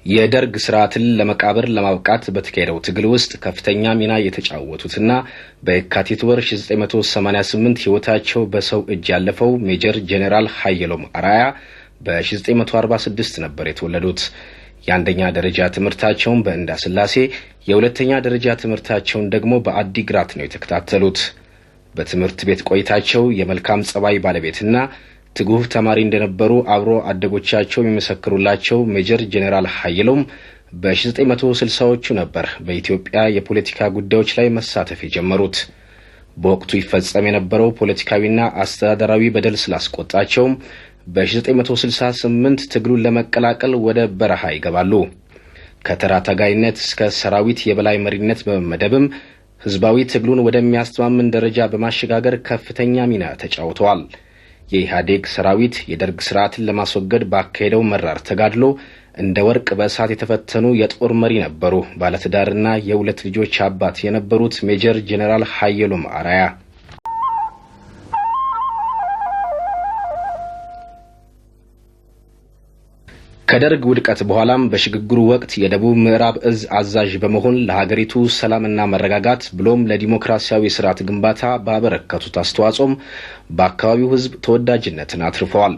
የደርግ ስርዓትን ለመቃብር ለማብቃት በተካሄደው ትግል ውስጥ ከፍተኛ ሚና የተጫወቱትና በየካቲት ወር 1988 ህይወታቸው በሰው እጅ ያለፈው ሜጀር ጄኔራል ሀየሎም አራያ በ1946 ነበር የተወለዱት። የአንደኛ ደረጃ ትምህርታቸውን በእንዳስላሴ የሁለተኛ ደረጃ ትምህርታቸውን ደግሞ በአዲግራት ነው የተከታተሉት። በትምህርት ቤት ቆይታቸው የመልካም ጸባይ ባለቤትና ትጉህ ተማሪ እንደነበሩ አብሮ አደጎቻቸው የሚመሰክሩላቸው ሜጀር ጄኔራል ሀየሎም በ1960ዎቹ ነበር በኢትዮጵያ የፖለቲካ ጉዳዮች ላይ መሳተፍ የጀመሩት። በወቅቱ ይፈጸም የነበረው ፖለቲካዊና አስተዳደራዊ በደል ስላስቆጣቸው በ1968 ትግሉን ለመቀላቀል ወደ በረሃ ይገባሉ። ከተራ ታጋይነት እስከ ሰራዊት የበላይ መሪነት በመመደብም ህዝባዊ ትግሉን ወደሚያስተማምን ደረጃ በማሸጋገር ከፍተኛ ሚና ተጫውተዋል። የኢህአዴግ ሰራዊት የደርግ ስርዓትን ለማስወገድ ባካሄደው መራር ተጋድሎ እንደ ወርቅ በእሳት የተፈተኑ የጦር መሪ ነበሩ። ባለትዳርና የሁለት ልጆች አባት የነበሩት ሜጀር ጄኔራል ሀየሎም አራያ ከደርግ ውድቀት በኋላም በሽግግሩ ወቅት የደቡብ ምዕራብ እዝ አዛዥ በመሆን ለሀገሪቱ ሰላምና መረጋጋት ብሎም ለዲሞክራሲያዊ ስርዓት ግንባታ ባበረከቱት አስተዋጽኦም በአካባቢው ህዝብ ተወዳጅነትን አትርፈዋል።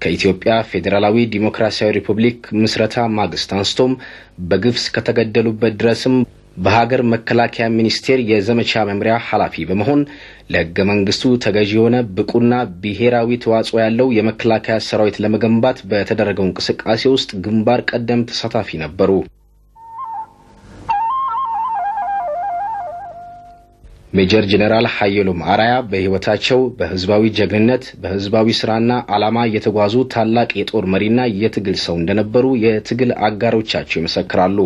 ከኢትዮጵያ ፌዴራላዊ ዲሞክራሲያዊ ሪፐብሊክ ምስረታ ማግስት አንስቶም በግፍ ከተገደሉበት ድረስም በሀገር መከላከያ ሚኒስቴር የዘመቻ መምሪያ ኃላፊ በመሆን ለሕገ መንግስቱ ተገዢ የሆነ ብቁና ብሔራዊ ተዋጽኦ ያለው የመከላከያ ሰራዊት ለመገንባት በተደረገው እንቅስቃሴ ውስጥ ግንባር ቀደም ተሳታፊ ነበሩ። ሜጀር ጄኔራል ሀየሎም አራያ በህይወታቸው በህዝባዊ ጀግንነት በህዝባዊ ስራና ዓላማ የተጓዙ ታላቅ የጦር መሪና የትግል ሰው እንደነበሩ የትግል አጋሮቻቸው ይመሰክራሉ።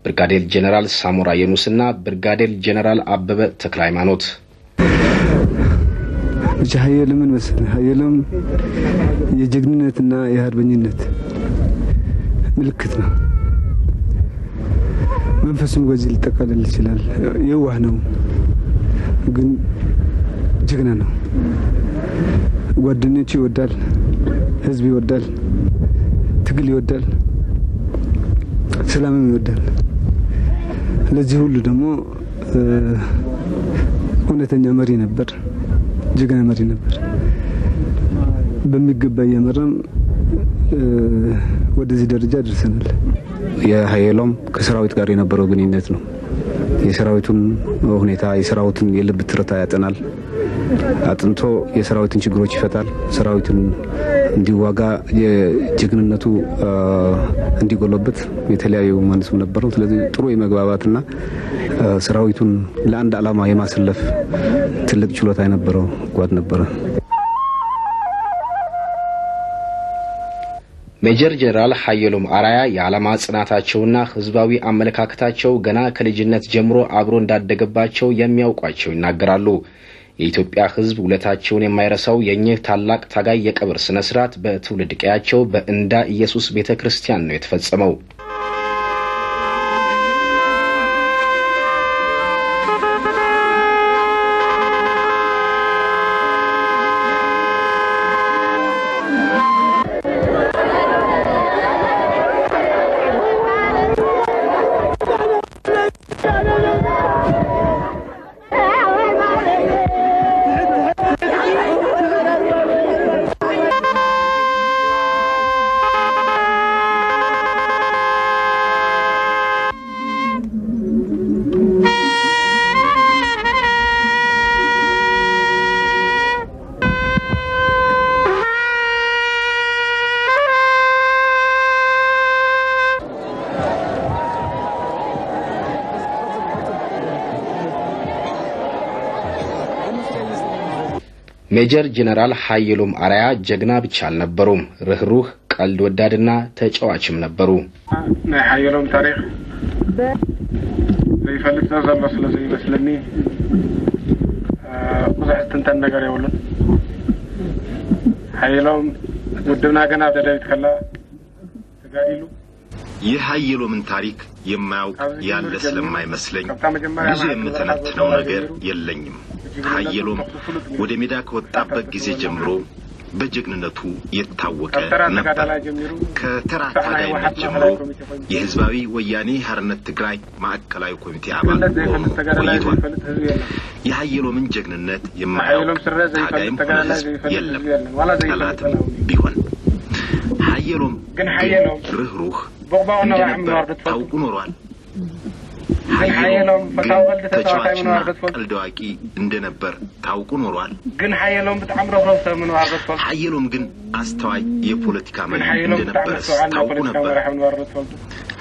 ብርጋዴር ጄኔራል ሳሞራ የኑስና ብርጋዴር ጄኔራል አበበ ተክለሃይማኖት ሀየሎምን መስል ሀየሎም የጀግንነትና የአርበኝነት ምልክት ነው። መንፈሱም በዚህ ሊጠቃለል ይችላል። የዋህ ነው ግን ጀግና ነው። ጓደኞቹ ይወዳል፣ ህዝብ ይወዳል፣ ትግል ይወዳል፣ ሰላምም ይወዳል። ለዚህ ሁሉ ደግሞ እውነተኛ መሪ ነበር፣ ጀግና መሪ ነበር። በሚገባ የመረም ወደዚህ ደረጃ ደርሰናል። የሀየሎም ከሰራዊት ጋር የነበረው ግንኙነት ነው። የሰራዊቱን ሁኔታ የሰራዊቱን የልብ ትርታ ያጠናል። አጥንቶ የሰራዊቱን ችግሮች ይፈታል። ሰራዊቱን እንዲዋጋ የጀግንነቱ እንዲጎለበት የተለያዩ ማንስም ነበረው። ስለዚህ ጥሩ የመግባባትና ሰራዊቱን ለአንድ ዓላማ የማሰለፍ ትልቅ ችሎታ የነበረው ጓድ ነበረ። ሜጀር ጄኔራል ሀየሎም አራያ የዓላማ ጽናታቸውና ህዝባዊ አመለካከታቸው ገና ከልጅነት ጀምሮ አብሮ እንዳደገባቸው የሚያውቋቸው ይናገራሉ። የኢትዮጵያ ህዝብ ውለታቸውን የማይረሳው የኚህ ታላቅ ታጋይ የቀብር ስነ ስርዓት በትውልድ ቀያቸው በእንዳ ኢየሱስ ቤተክርስቲያን ነው የተፈጸመው። ሜጀር ጄኔራል ሀየሎም አራያ ጀግና ብቻ አልነበሩም፣ ርህሩህ ቀልድ ወዳድና ተጫዋችም ነበሩ። ናይ ሀየሎም ታሪክ ዘይፈልጥ ዘሎ ስለዚህ ይመስለኒ ብዙሕ ትንተን ነገር የውሉን ሀየሎም ውድብና ገና ደደቢት ከላ ተጋዲሉ የሀየሎምን ታሪክ የማያውቅ ያለ ስለማይመስለኝ ብዙ የምተነትነው ነገር የለኝም። ሀየሎም ወደ ሜዳ ከወጣበት ጊዜ ጀምሮ በጀግንነቱ የታወቀ ነበር። ከተራ ታጋይነት ጀምሮ የህዝባዊ ወያኔ ሓርነት ትግራይ ማዕከላዊ ኮሚቴ አባል ሆኖ ቆይቷል። የሃየሎምን ጀግንነት የማያውቅ ታጋይም ሆነ ህዝብ የለም፣ ጠላትም ቢሆን። ሃየሎም ግን ርህሩህ እንደነበር ታውቁ ኖሯል። ሃየሎም ተጫዋችና ቀልድ አዋቂ እንደነበር ታውቁ ኖሯል። ግን ሃየሎም በጣም ረህሩህ ሰው ነው አርገቷል። ሃየሎም ግን አስተዋይ የፖለቲካ መሪ እንደነበር ታውቁ ነበር።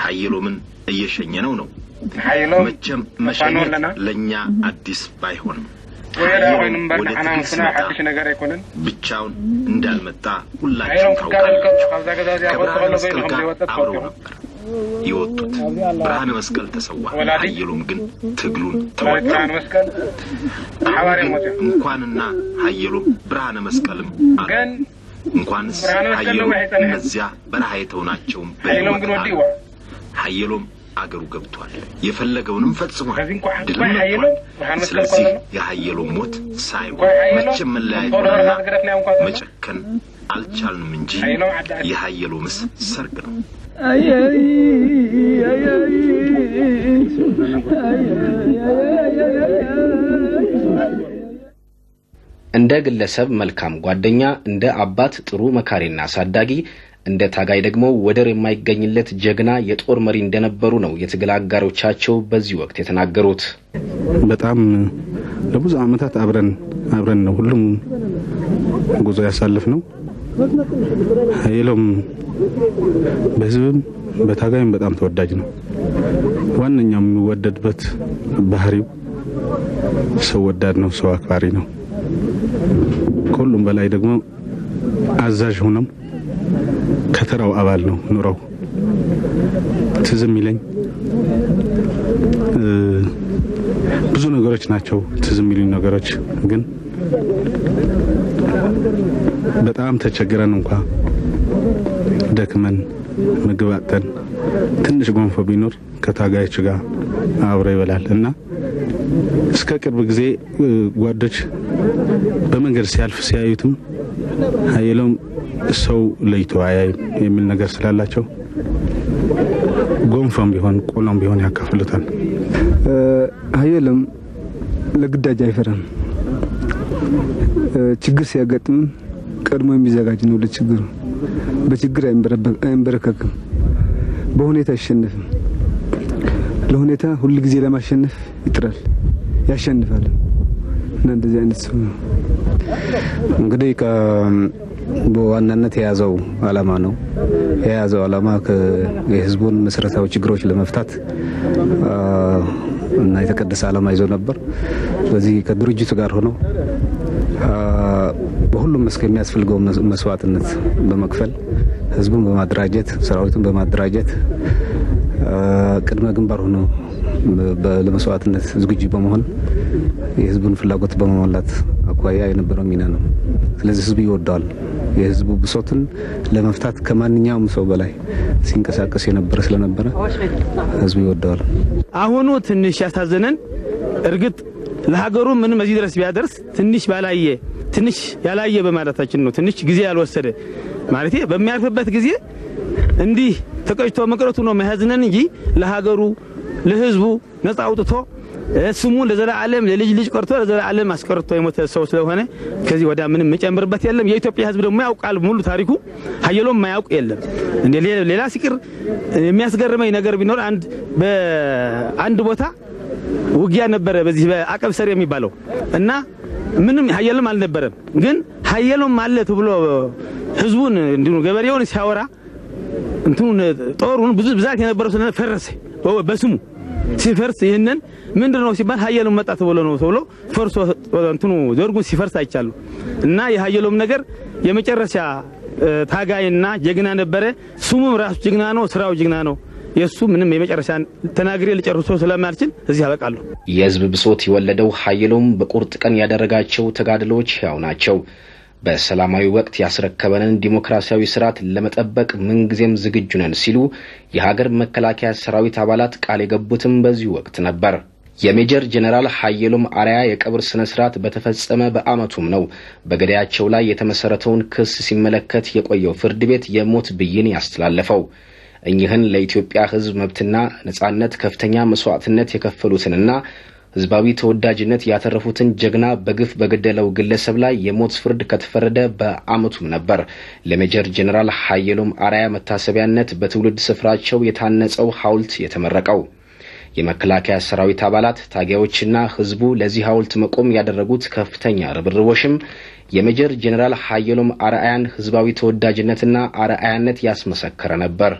ሃየሎምን እየሸኘነው ነው። መቼም መሸኘት ለኛ አዲስ ባይሆንም ብቻውን እንዳልመጣ ሁላችሁም ታውቃላችሁ። ከብርሃነ መስቀል ጋር አብረው ነበር የወጡት። ብርሃነ መስቀል ተሰዋ። ሃየሎም ግን ትግሉን ተወጣ። እንኳንና ሃየሎም ብርሃነ መስቀልም አገን እንኳንስ ሃየሎም እነዚያ በረሃ የተውናቸውም በህይወት ሃየሎም አገሩ ገብቷል። የፈለገውንም ፈጽሟል። ድልም ነጥቷል። ስለዚህ የሃየሎም ሞት ሳይሆን መቼም መለያየትና መጨከን አልቻልንም እንጂ የሃየሎምስ ሰርግ ነው። እንደ ግለሰብ መልካም ጓደኛ፣ እንደ አባት ጥሩ መካሪና አሳዳጊ፣ እንደ ታጋይ ደግሞ ወደር የማይገኝለት ጀግና የጦር መሪ እንደነበሩ ነው የትግል አጋሮቻቸው በዚህ ወቅት የተናገሩት። በጣም ለብዙ ዓመታት አብረን ነው ሁሉም ጉዞ ያሳልፍነው። ሃየሎም በህዝብም በታጋይም በጣም ተወዳጅ ነው። ዋነኛው የሚወደድበት ባህሪው ሰው ወዳድ ነው፣ ሰው አክባሪ ነው። ከሁሉም በላይ ደግሞ አዛዥ ሆኖም ከተራው አባል ነው ኑሮው። ትዝም ይለኝ ብዙ ነገሮች ናቸው ትዝም ይሉኝ ነገሮች። ግን በጣም ተቸግረን እንኳን ደክመን ምግብ አጥተን ትንሽ ጎንፎ ቢኖር ከታጋዮች ጋር አብሮ ይበላል እና እስከ ቅርብ ጊዜ ጓዶች በመንገድ ሲያልፍ ሲያዩትም ሃየሎም ሰው ለይቶ አያይም የሚል ነገር ስላላቸው ጎንፎም ቢሆን ቆሎም ቢሆን ያካፍሉታል። ሃየሎም ለግዳጅ አይፈራም። ችግር ሲያጋጥም ቀድሞ የሚዘጋጅ ነው ለችግሩ። በችግር አይንበረከክም። በሁኔታ አይሸነፍም። ለሁኔታ ሁሉ ጊዜ ለማሸነፍ ይጥራል፣ ያሸንፋል። እና እንደዚህ አይነት ሰው ነው። እንግዲህ በዋናነት የያዘው ዓላማ ነው። የያዘው ዓላማ የህዝቡን መሰረታዊ ችግሮች ለመፍታት እና የተቀደሰ ዓላማ ይዞ ነበር። ስለዚህ ከድርጅቱ ጋር ሆኖ በሁሉም መስክ የሚያስፈልገው መስዋዕትነት በመክፈል ህዝቡን በማደራጀት ሰራዊቱን በማደራጀት ቅድመ ግንባር ሆኖ ለመስዋዕትነት ዝግጁ በመሆን የህዝቡን ፍላጎት በመሟላት አኳያ የነበረው ሚና ነው። ስለዚህ ህዝቡ ይወዳል። የህዝቡ ብሶትን ለመፍታት ከማንኛውም ሰው በላይ ሲንቀሳቀስ የነበረ ስለነበረ ህዝቡ ይወዳል። አሁኑ ትንሽ ያሳዘነን እርግጥ ለሀገሩ ምንም እዚህ ድረስ ቢያደርስ ትንሽ ያላየ በማለታችን ነው። ትንሽ ጊዜ ያልወሰደ ማለት በሚያልፍበት ጊዜ እንዲህ ተቀጭቶ መቅረቱ ነው መያዝነን እንጂ ለሀገሩ ለህዝቡ ነፃ አውጥቶ ስሙ ለዘላለም ለልጅ ቀርቶ ለዘላለም አስቀርቶ የሞተ ሰው ስለሆነ ከዚህ ወዲያ ምንም መጨመርበት የለም። የኢትዮጵያ ህዝብ ደግሞ ያውቃል ሙሉ ታሪኩ። ሃየሎም ማያውቅ የለም። እንደ ሌላ ሲቅር የሚያስገርመኝ ነገር ቢኖር አንድ ቦታ ውጊያ ነበረ በዚህ በአቀብሰር የሚባለው እና ምንም ሃየሎም አልነበረም። ግን ሃየሎም ማለት ብሎ ህዝቡን እንዲሁ ገበሬውን ሲያወራ እንትኑን ጦሩን ብዙ ብዛት የነበረው ስለነ ፈረሰ በስሙ ሲፈርስ ይሄንን ምንድነው ሲባል ሃየሎም መጣ ተብሎ ነው ተብሎ ፈርሶ እንትኑ ዘርጉን ሲፈርስ አይቻሉ እና የሃየሎም ነገር የመጨረሻ ታጋይና ጀግና ነበረ። ስሙም ራሱ ጀግና ነው፣ ስራው ጀግና ነው። የሱ ምንም የመጨረሻ ተናግሬ ልጨርሶ ስለማልችል እዚህ አበቃለሁ። የህዝብ ብሶት የወለደው ሃየሎም በቁርጥ ቀን ያደረጋቸው ተጋድሎች ያው ናቸው። በሰላማዊ ወቅት ያስረከበንን ዲሞክራሲያዊ ስርዓት ለመጠበቅ ምንጊዜም ዝግጁ ነን ሲሉ የሀገር መከላከያ ሰራዊት አባላት ቃል የገቡትም በዚህ ወቅት ነበር። የሜጀር ጀነራል ሀየሎም አርአያ የቀብር ስነ ስርዓት በተፈጸመ በአመቱም ነው በገዳያቸው ላይ የተመሰረተውን ክስ ሲመለከት የቆየው ፍርድ ቤት የሞት ብይን ያስተላለፈው። እኚህን ለኢትዮጵያ ሕዝብ መብትና ነጻነት ከፍተኛ መስዋዕትነት የከፈሉትንና ህዝባዊ ተወዳጅነት ያተረፉትን ጀግና በግፍ በገደለው ግለሰብ ላይ የሞት ፍርድ ከተፈረደ በአመቱም ነበር ለሜጀር ጀነራል ሀየሎም አርአያ መታሰቢያነት በትውልድ ስፍራቸው የታነጸው ሐውልት የተመረቀው። የመከላከያ ሰራዊት አባላት ታጋዮችና ህዝቡ ለዚህ ሐውልት መቆም ያደረጉት ከፍተኛ ርብርቦሽም የሜጀር ጀነራል ሀየሎም አርአያን ህዝባዊ ተወዳጅነትና አርአያነት ያስመሰከረ ነበር።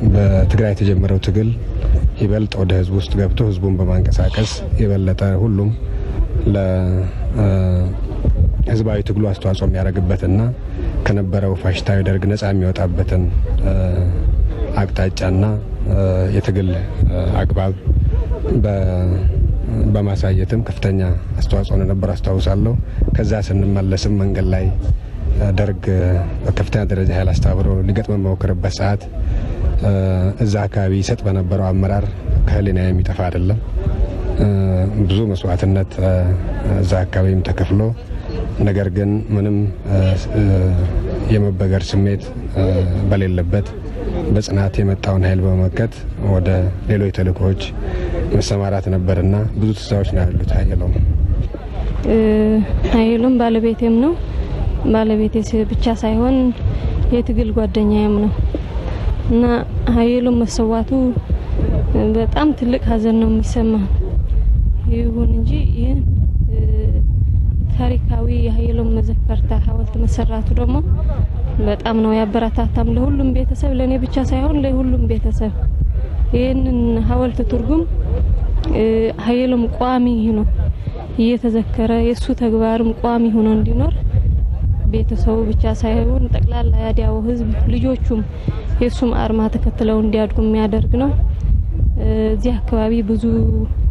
በትግራይ የተጀመረው ትግል ይበልጥ ወደ ህዝብ ውስጥ ገብቶ ህዝቡን በማንቀሳቀስ የበለጠ ሁሉም ለህዝባዊ ትግሉ አስተዋጽኦ የሚያደርግበትና ከነበረው ፋሽስታዊ ደርግ ነፃ የሚወጣበትን አቅጣጫና የትግል አግባብ በማሳየትም ከፍተኛ አስተዋጽኦ ነበር አስተዋውሳለሁ። ከዛ ስንመለስም መንገድ ላይ ደርግ በከፍተኛ ደረጃ ኃይል አስተባብሮ ሊገጥመን በሞከረበት ሰዓት እዛ አካባቢ ይሰጥ በነበረው አመራር ከህሊና የሚጠፋ አይደለም። ብዙ መስዋዕትነት እዛ አካባቢም ተከፍሎ ነገር ግን ምንም የመበገር ስሜት በሌለበት በጽናት የመጣውን ኃይል በመመከት ወደ ሌሎች ተልእኮዎች መሰማራት ነበርና ብዙ ተስፋዎች ነው ያሉት። ሀየሎም ባለቤቴም ነው። ባለቤቴ ብቻ ሳይሆን የትግል ጓደኛዬም ነው እና ሀየሎም መሰዋቱ በጣም ትልቅ ሀዘን ነው የሚሰማው። ይሁን እንጂ ይሄን ታሪካዊ የሀየሎም መዘከርታ ሐውልት መሰራቱ ደግሞ በጣም ነው ያበረታታም ለሁሉም ቤተሰብ፣ ለኔ ብቻ ሳይሆን ለሁሉም ቤተሰብ። ይሄንን ሐውልት ትርጉም ሀየሎም ቋሚ ሆኖ እየተዘከረ የሱ ተግባርም ቋሚ ሆኖ እንዲኖር ቤተሰቡ ብቻ ሳይሆን ጠቅላላ ያዲያው ህዝብ ልጆቹም የሱም አርማ ተከትለው እንዲያድጉ የሚያደርግ ነው። እዚህ አካባቢ ብዙ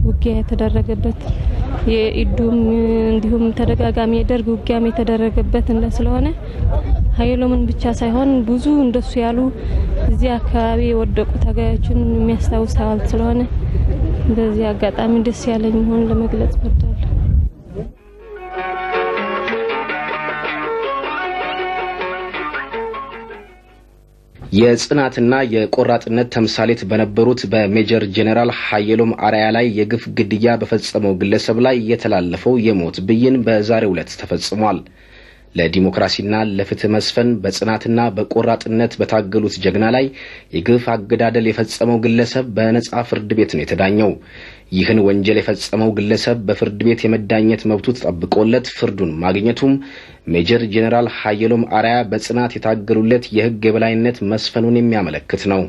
ውጊያ የተደረገበት የኢዱም እንዲሁም ተደጋጋሚ የደርግ ውጊያም የተደረገበት ስለሆነ ሀየሎምን ብቻ ሳይሆን ብዙ እንደሱ ያሉ እዚህ አካባቢ የወደቁ ታጋዮችን የሚያስታውስ ሐውልት ስለሆነ በዚህ አጋጣሚ ደስ ያለኝ መሆን ለመግለጽ እወዳለሁ። የጽናትና የቆራጥነት ተምሳሌት በነበሩት በሜጀር ጀነራል ሀየሎም አርአያ ላይ የግፍ ግድያ በፈጸመው ግለሰብ ላይ የተላለፈው የሞት ብይን በዛሬው ዕለት ተፈጽሟል። ለዲሞክራሲና ለፍትህ መስፈን በጽናትና በቆራጥነት በታገሉት ጀግና ላይ የግፍ አገዳደል የፈጸመው ግለሰብ በነጻ ፍርድ ቤት ነው የተዳኘው። ይህን ወንጀል የፈጸመው ግለሰብ በፍርድ ቤት የመዳኘት መብቱ ተጠብቆለት ፍርዱን ማግኘቱም ሜጀር ጀነራል ሀየሎም አርአያ በጽናት የታገሉለት የህግ የበላይነት መስፈኑን የሚያመለክት ነው።